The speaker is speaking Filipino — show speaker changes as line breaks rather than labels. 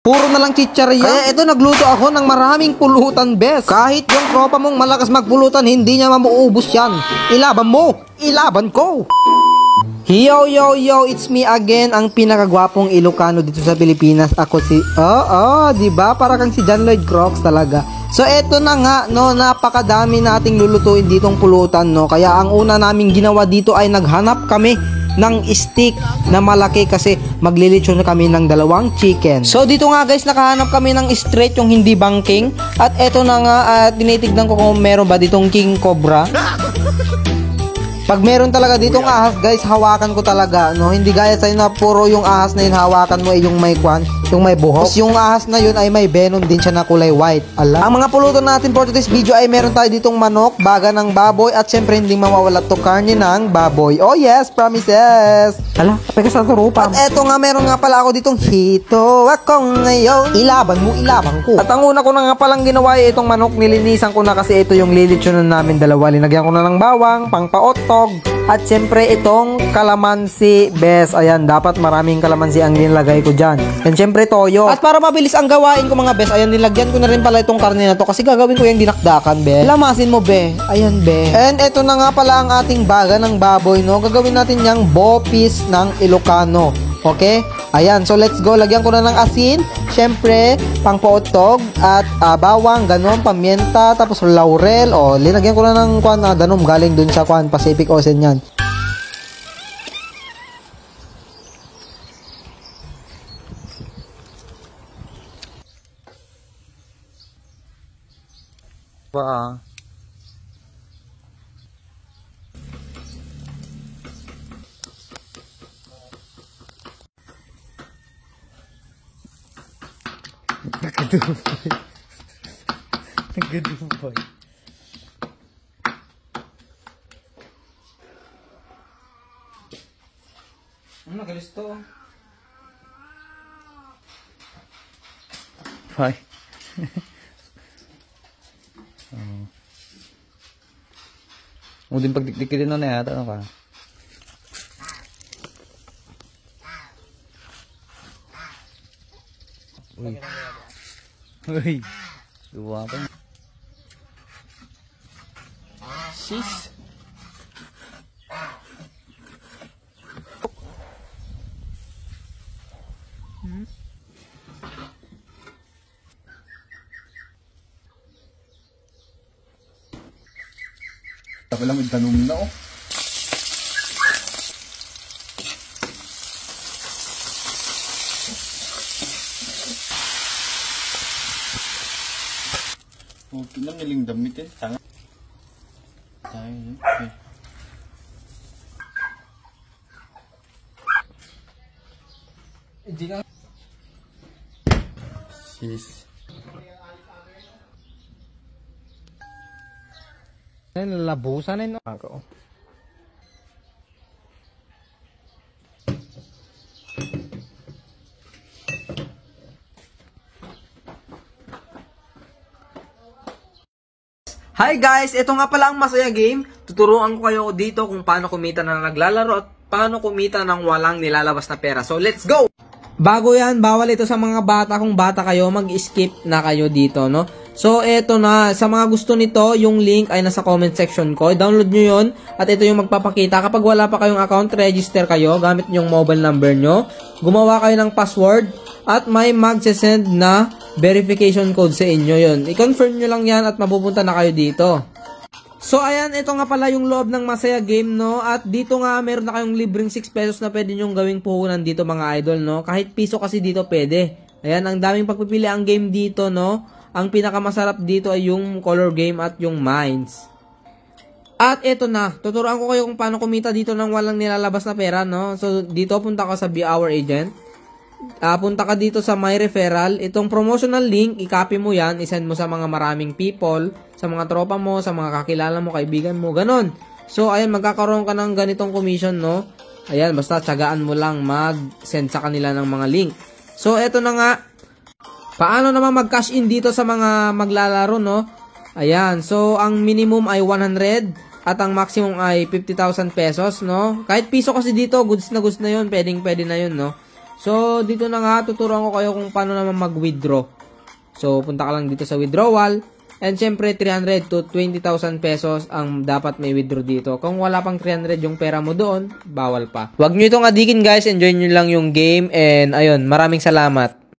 Puro na lang chichariya. Kaya ito, nagluto ako ng maraming pulutan, bes. Kahit yung tropa mong malakas magpulutan, hindi niya mamuubos yan. Ilaban mo, ilaban ko. Yo, yo, yo, it's me again, ang pinakagwapong Ilocano dito sa Pilipinas. Ako si, diba? Para kang si John Lloyd Crooks talaga. So, eto na nga, no, napakadami nating lulutuin ditong pulutan, no. Kaya ang una naming ginawa dito ay naghanap kami ng stick na malaki kasi maglilitsyon na kami ng 2 chicken. So dito nga guys, nakahanap kami ng straight, yung hindi banking. At eto na nga, tinitignan ko kung meron ba ditong king cobra. Pag meron talaga ditong ahas guys, hawakan ko talaga, no? Hindi gaya sa'yo na puro yung ahas na yun hawakan mo ay yung may kwan, yung may buhok. Tapos yung ahas na yun ay may venom din siya na kulay white. Ala. Ang mga pulutan natin for today's video ay meron tayo ditong manok, baga ng baboy, at syempre hindi mawawala to karne ng baboy. Oh yes, promises. Ala, kapag sa turupa. At eto nga, meron nga pala ako ditong hito ako ngayon. Ilaban mo, ilaban ko. At ang una ko na nga palang ginawa ay itong manok, nilinisan ko na kasi ito yung lilitsyonan namin dalawa. Linagyan ko na ng bawang, pangpaotog, at syempre itong kalamansi, bes. Ayan, dapat maraming kalamansi ang nilagay ko dyan. And syempre toyo. At para mabilis ang gawain ko mga bes, ayan, nilagyan ko na rin pala itong karne na to kasi gagawin ko yung dinakdakan, be. Lamasin mo, be. Ayan, be. And eto na nga pala ang ating baga ng baboy, no. Gagawin natin yung bopis ng Ilocano. Okay? Ayan, so let's go. Lagyan ko na ng asin, syempre, pangpaotog, at bawang, ganon, pamienta, tapos laurel. O, linagyan ko na ng kwan, danom, galing dun sa kwan, Pacific Ocean yan. Ba? Nagkadumpay. Ano nagalis to? Bye. Din pagdikdikin na yata, ano ka? Uy. Uy. Duwa pa. Sis.
Tapos lang itanong na oh. Okay lang niling damitin. Tanga. Okay.
Hindi ka.
Sis.
Labusan na yun. Ako. Hi guys! Ito nga pala ang Masaya Game. Tuturuan ko kayo dito kung paano kumita na naglalaro at paano kumita ng walang nilalabas na pera. So let's go! Bago yan, bawal ito sa mga bata. Kung bata kayo, mag-skip na kayo dito, no? So eto na, sa mga gusto nito, yung link ay nasa comment section ko. Download nyo yun at ito yung magpapakita. Kapag wala pa kayong account, register kayo gamit yung mobile number nyo. Gumawa kayo ng password at may mag-send na verification code sa inyo yun. I-confirm nyo lang yan at mapupunta na kayo dito. So ayan, ito nga pala yung loob ng Masaya Game, no? At dito nga meron na kayong libreng 6 pesos na pwede nyong gawing puhunan dito mga idol, no? Kahit piso kasi dito pwede. Ayan, ang daming pagpipili ang game dito, no? Ang pinakamasarap dito ay yung color game at yung mines. At ito na, tuturuan ko kayo kung paano kumita dito ng walang nilalabas na pera, no? So dito punta ka sa Be Our Agent. Punta ka dito sa My Referral. Itong promotional link, i-copy mo yan, i-send mo sa mga maraming people, sa mga tropa mo, sa mga kakilala mo, kaibigan mo, ganon. So, ayan, magkakaroon ka ng ganitong commission, no? Ayan, basta tsagaan mo lang mag-send sa kanila ng mga link. So, eto na nga, paano naman mag-cash in dito sa mga maglalaro, no? Ayan, so, ang minimum ay 100 at ang maximum ay 50,000 pesos, no? Kahit piso kasi dito, goods na yun, pwede na yun, no? So, dito na nga, tuturuan ko kayo kung paano naman mag-withdraw. So, punta ka lang dito sa withdrawal. And syempre, 300 to 20,000 pesos ang dapat may withdraw dito. Kung wala pang 300 yung pera mo doon, bawal pa. Huwag nyo itong adikin guys, enjoy nyo lang yung game. And ayun, maraming salamat.